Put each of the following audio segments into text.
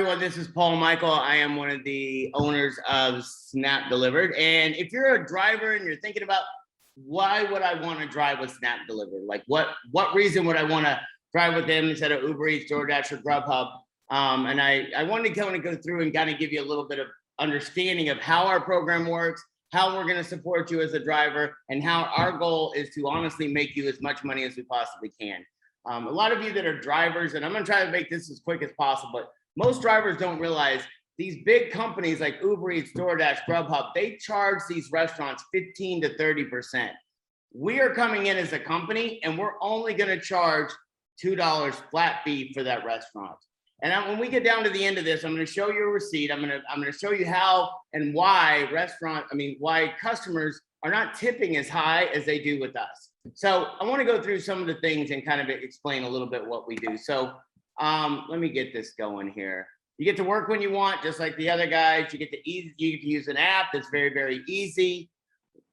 everyone, this is Paul Michael. I am one of the owners of Snap Delivered. And if you're a driver and you're thinking about why would I want to drive with Snap Delivered? Like what reason would I want to drive with them instead of Uber Eats, DoorDash, or Grubhub? And I wanted to kind of go through and kind of give you a little bit of understanding of how our program works, how we're going to support you as a driver, and how our goal is to honestly make you as much money as we possibly can. A lot of you that are drivers, and I'm going to try to make this as quick as possible, but most drivers don't realize these big companies like Uber Eats, DoorDash, Grubhub, they charge these restaurants 15 to 30%. We are coming in as a company and we're only going to charge $2 flat fee for that restaurant. And when we get down to the end of this, I'm going to show you a receipt. I'm going to show you how and why why customers are not tipping as high as they do with us. So I want to go through some of the things and kind of explain a little bit what we do. So let me get this going here. You get to work when you want, just like the other guys. You get to use an app that's very, very easy.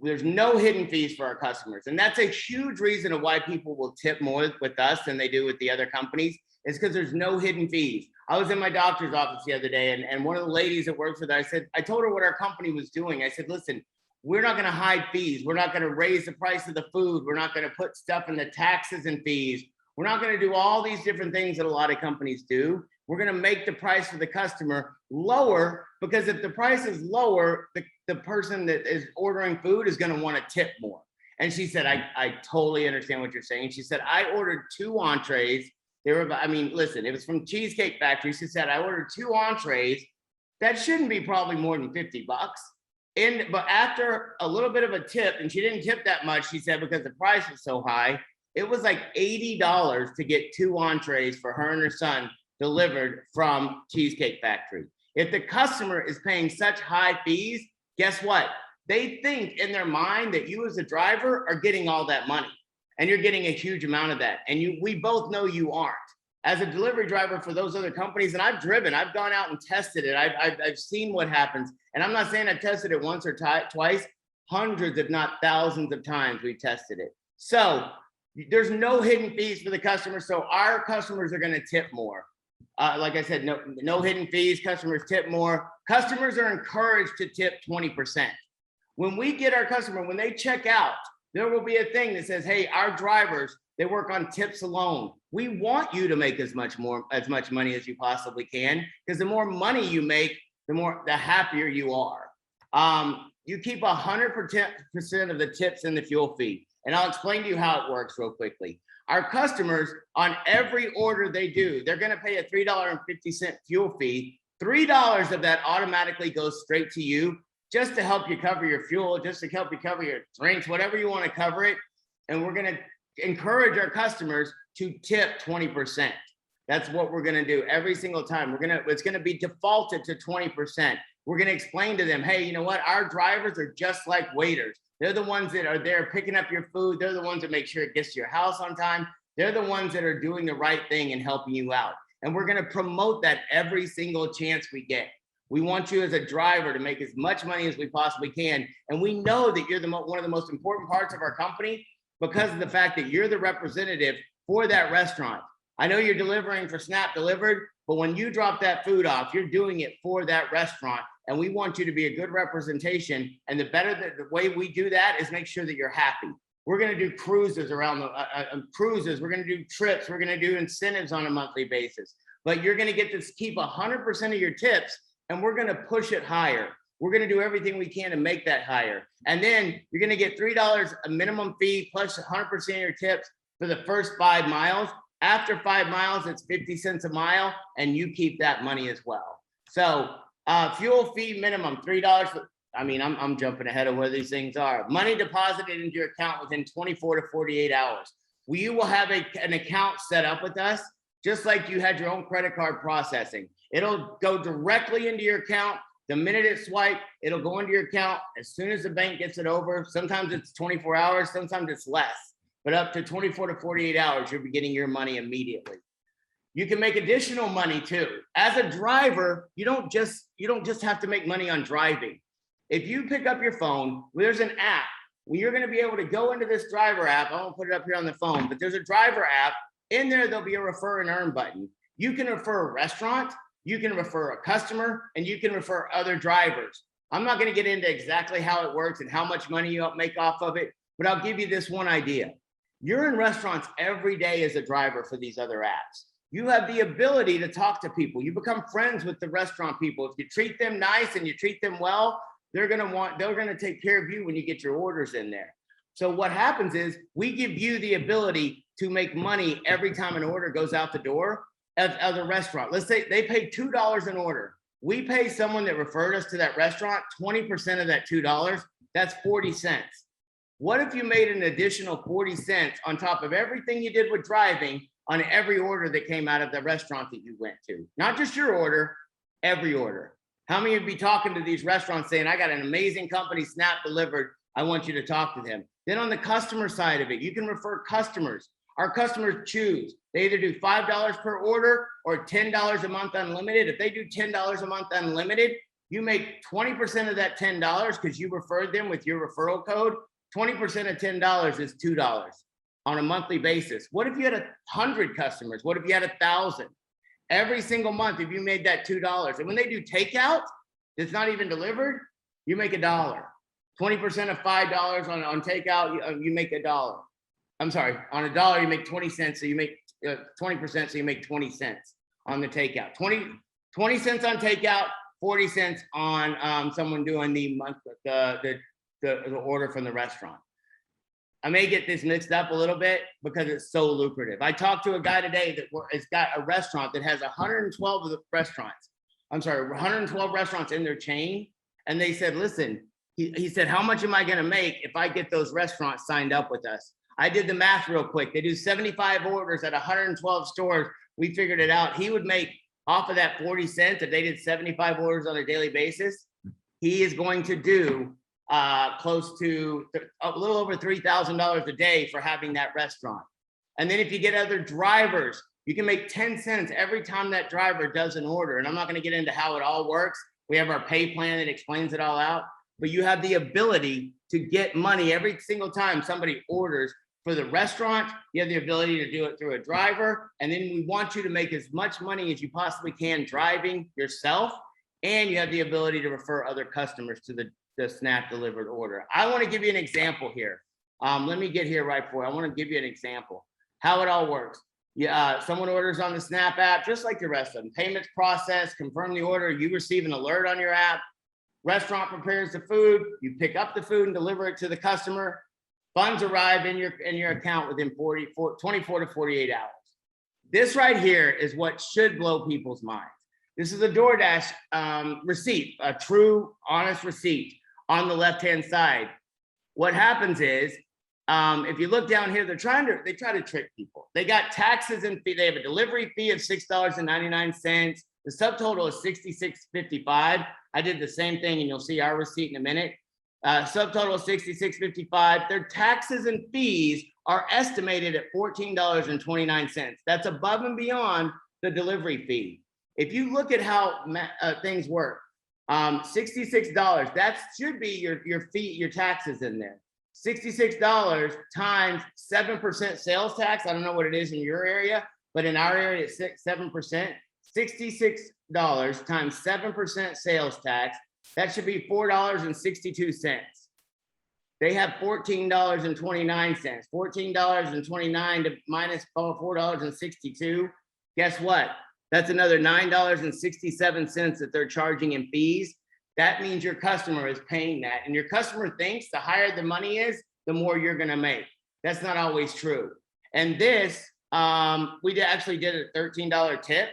There's no hidden fees for our customers. And that's a huge reason of why people will tip more with us than they do with the other companies, is because there's no hidden fees. I was in my doctor's office the other day, and one of the ladies that works with us, I told her what our company was doing. I said, listen, we're not going to hide fees. We're not going to raise the price of the food. We're not going to put stuff in the taxes and fees. We're not going to do all these different things that a lot of companies do. We're going to make the price for the customer lower, because if the price is lower, the person that is ordering food is going to want to tip more. And she said, I totally understand what you're saying. She said, I ordered 2 entrees. Listen, it was from Cheesecake Factory. She said, I ordered 2 entrees. That shouldn't be probably more than $50. But after a little bit of a tip, and she didn't tip that much, she said, because the price was so high, it was like $80 to get 2 entrees for her and her son delivered from Cheesecake Factory. If the customer is paying such high fees, guess what? They think in their mind that you as a driver are getting all that money, and you're getting a huge amount of that. And we both know you aren't. As a delivery driver for those other companies, and I've gone out and tested it. I've seen what happens. And I'm not saying I've tested it once or twice, hundreds, if not thousands of times we've tested it. So there's no hidden fees for the customer. So our customers are going to tip more. Like I said, no hidden fees. Customers tip more. Customers are encouraged to tip 20%. When we get our customer, when they check out, there will be a thing that says, hey, our drivers, they work on tips alone. We want you to make as much money as you possibly can, because the more money you make, the happier you are. You keep 100% of the tips in the fuel fee. And I'll explain to you how it works real quickly. Our customers, on every order they do, they're going to pay a $3.50 fuel fee. $3 of that automatically goes straight to you, just to help you cover your fuel, just to help you cover your drinks, whatever you want to cover it. And we're going to encourage our customers to tip 20%. That's what we're going to do every single time. It's going to be defaulted to 20%. We're going to explain to them, hey, you know what? Our drivers are just like waiters. They're the ones that are there picking up your food. They're the ones that make sure it gets to your house on time. They're the ones that are doing the right thing and helping you out. And we're going to promote that every single chance we get. We want you as a driver to make as much money as we possibly can. And we know that you're one of the most important parts of our company, because of the fact that you're the representative for that restaurant. I know you're delivering for Snap Delivered, but when you drop that food off, you're doing it for that restaurant. And we want you to be a good representation. And the way we do that is make sure that you're happy. We're going to do cruises around cruises. We're going to do trips. We're going to do incentives on a monthly basis. But you're going to get to keep 100% of your tips, and we're going to push it higher. We're going to do everything we can to make that higher. And then you're going to get $3 a minimum fee plus 100% of your tips for the first 5 miles. After 5 miles, it's 50 cents a mile, and you keep that money as well. So fuel fee minimum, $3. I'm jumping ahead of where these things are. Money deposited into your account within 24 to 48 hours. You will have an account set up with us, just like you had your own credit card processing. It'll go directly into your account. The minute it's swiped, it'll go into your account as soon as the bank gets it over. Sometimes it's 24 hours, sometimes it's less, but up to 24 to 48 hours, you'll be getting your money immediately. You can make additional money too. As a driver, you don't just have to make money on driving. If you pick up your phone, there's an app where you're going to be able to go into this driver app. I won't put it up here on the phone, but there's a driver app. In there, there'll be a refer and earn button. You can refer a restaurant. you can refer a customer and you can refer other drivers. I'm not going to get into exactly how it works and how much money you make off of it, but I'll give you this one idea. You're in restaurants every day as a driver for these other apps. You have the ability to talk to people. You become friends with the restaurant people. If you treat them nice and you treat them well, they're going to take care of you when you get your orders in there. So what happens is we give you the ability to make money every time an order goes out the door of the restaurant. Let's say they pay $2 an order. We pay someone that referred us to that restaurant 20% of that $2. That's 40 cents. What if you made an additional 40 cents on top of everything you did with driving on every order that came out of the restaurant that you went to? Not just your order, every order. How many would be talking to these restaurants saying, I got an amazing company, Snap Delivered, I want you to talk to them. Then on the customer side of it, you can refer customers. Our customers choose. They either do $5 per order or $10 a month unlimited. If they do $10 a month unlimited, you make 20% of that $10 because you referred them with your referral code. 20% of $10 is $2 on a monthly basis. What if you had 100 customers? What if you had 1,000? Every single month, if you made that $2, and when they do takeout, it's not even delivered, you make $1. 20% of $5 on takeout, you make $1. I'm sorry, on $1, you make 20 cents, so you make 20%, so you make 20 cents on the takeout. 20 cents on takeout, 40 cents on someone doing the order from the restaurant. I may get this mixed up a little bit because it's so lucrative. I talked to a guy today that has got a restaurant that has 112 of the restaurants. 112 restaurants in their chain. And they said, listen, he said, how much am I going to make if I get those restaurants signed up with us? I did the math real quick. They do 75 orders at 112 stores. We figured it out. He would make off of that 40 cents if they did 75 orders on a daily basis. He is going to do close to a little over $3,000 a day for having that restaurant. And then if you get other drivers, you can make 10 cents every time that driver does an order. And I'm not going to get into how it all works. We have our pay plan that explains it all out, but you have the ability to get money every single time somebody orders for the restaurant. You have the ability to do it through a driver. And then we want you to make as much money as you possibly can driving yourself. And you have the ability to refer other customers to the Snap Delivered order. I want to give you an example here. Let me get here right for it. I want to give you an example how it all works. Someone orders on the Snap app, just like the rest of them. Payments process, confirm the order. You receive an alert on your app. Restaurant prepares the food. You pick up the food and deliver it to the customer. Funds arrive in your account within 24 to 48 hours. This right here is what should blow people's minds. This is a DoorDash receipt, a true, honest receipt on the left-hand side. What happens is, if you look down here, they try to trick people. They got taxes and fee. They have a delivery fee of $6.99. The subtotal is $66.55. I did the same thing, and you'll see our receipt in a minute. Subtotal is $66.55. Their taxes and fees are estimated at $14.29. That's above and beyond the delivery fee. If you look at how things work, $66, that should be your fee, your taxes in there. $66 times 7% sales tax. I don't know what it is in your area, but in our area, it's 7%. $66 times 7% sales tax. That should be $4.62. They have $14.29. $14.29 to minus $4.62. Guess what? That's another $9.67 that they're charging in fees. That means your customer is paying that. And your customer thinks the higher the money is, the more you're going to make. That's not always true. And this, we actually did a $13 tip.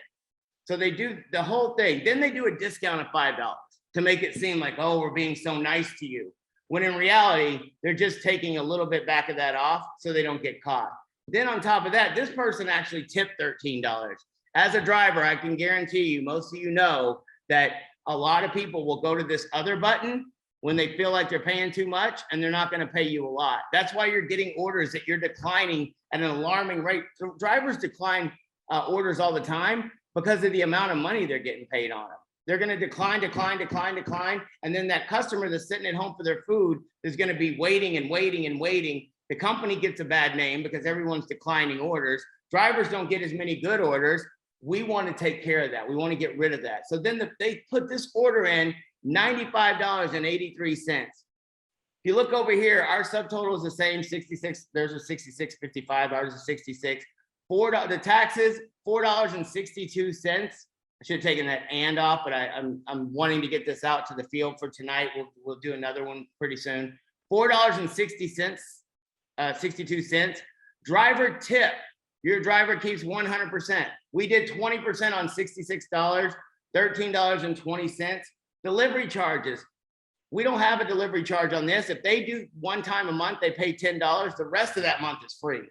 So they do the whole thing. Then they do a discount of $5 to make it seem like, oh, we're being so nice to you. When in reality, they're just taking a little bit back of that off so they don't get caught. Then on top of that, this person actually tipped $13. As a driver, I can guarantee you, most of you know that a lot of people will go to this other button when they feel like they're paying too much, and they're not going to pay you a lot. That's why you're getting orders that you're declining at an alarming rate. So drivers decline orders all the time because of the amount of money they're getting paid on them. They're going to decline. And then that customer that's sitting at home for their food is going to be waiting. The company gets a bad name because everyone's declining orders. Drivers don't get as many good orders. We want to take care of that. We want to get rid of that. So then they put this order in, $95.83. If you look over here, our subtotal is the same, 66. There's a 66.55. Ours is 66. The taxes, $4.62. I should have taken that and off, but I'm wanting to get this out to the field for tonight. We'll do another one pretty soon. $4.60, 62 cents. Driver tip. Your driver keeps 100%. We did 20% on $66, $13.20. Delivery charges. We don't have a delivery charge on this. If they do one time a month, they pay $10. The rest of that month is free.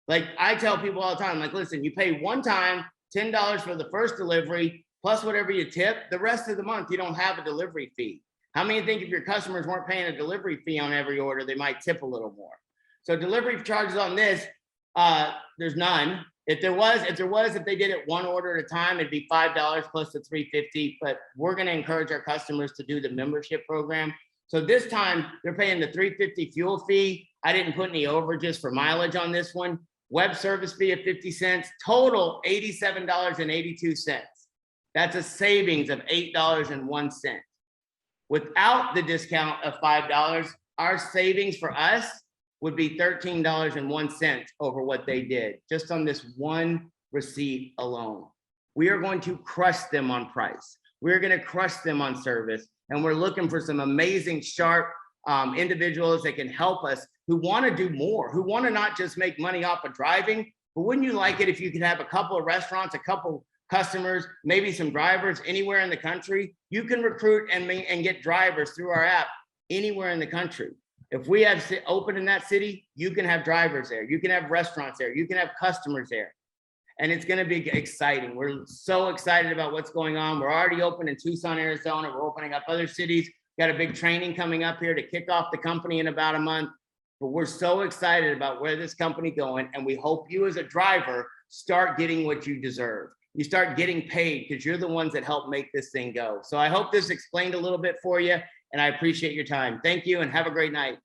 Like I tell people all the time, like, listen, you pay one time, $10 for the first delivery, plus whatever you tip. The rest of the month, you don't have a delivery fee. How many think if your customers weren't paying a delivery fee on every order, they might tip a little more? So delivery charges on this, there's none. If they did it one order at a time, it'd be $5 plus the $3.50. But we're going to encourage our customers to do the membership program. So this time they're paying the $3.50 fuel fee. I didn't put any overages for mileage on this one. Web service fee of 50 cents, total $87.82. That's a savings of $8.01. Without the discount of $5, our savings for us would be $13.01 over what they did, just on this one receipt alone. We are going to crush them on price. We're going to crush them on service. And we're looking for some amazing, sharp individuals that can help us, who want to do more, who want to not just make money off of driving, but wouldn't you like it if you could have a couple of restaurants, a couple customers, maybe some drivers anywhere in the country? You can recruit and get drivers through our app anywhere in the country. If we have open in that city, you can have drivers there. You can have restaurants there. You can have customers there. And it's going to be exciting. We're so excited about what's going on. We're already open in Tucson, Arizona. We're opening up other cities. Got a big training coming up here to kick off the company in about a month. But we're so excited about where this company going. And we hope you as a driver start getting what you deserve. You start getting paid because you're the ones that help make this thing go. So I hope this explained a little bit for you. And I appreciate your time. Thank you and have a great night.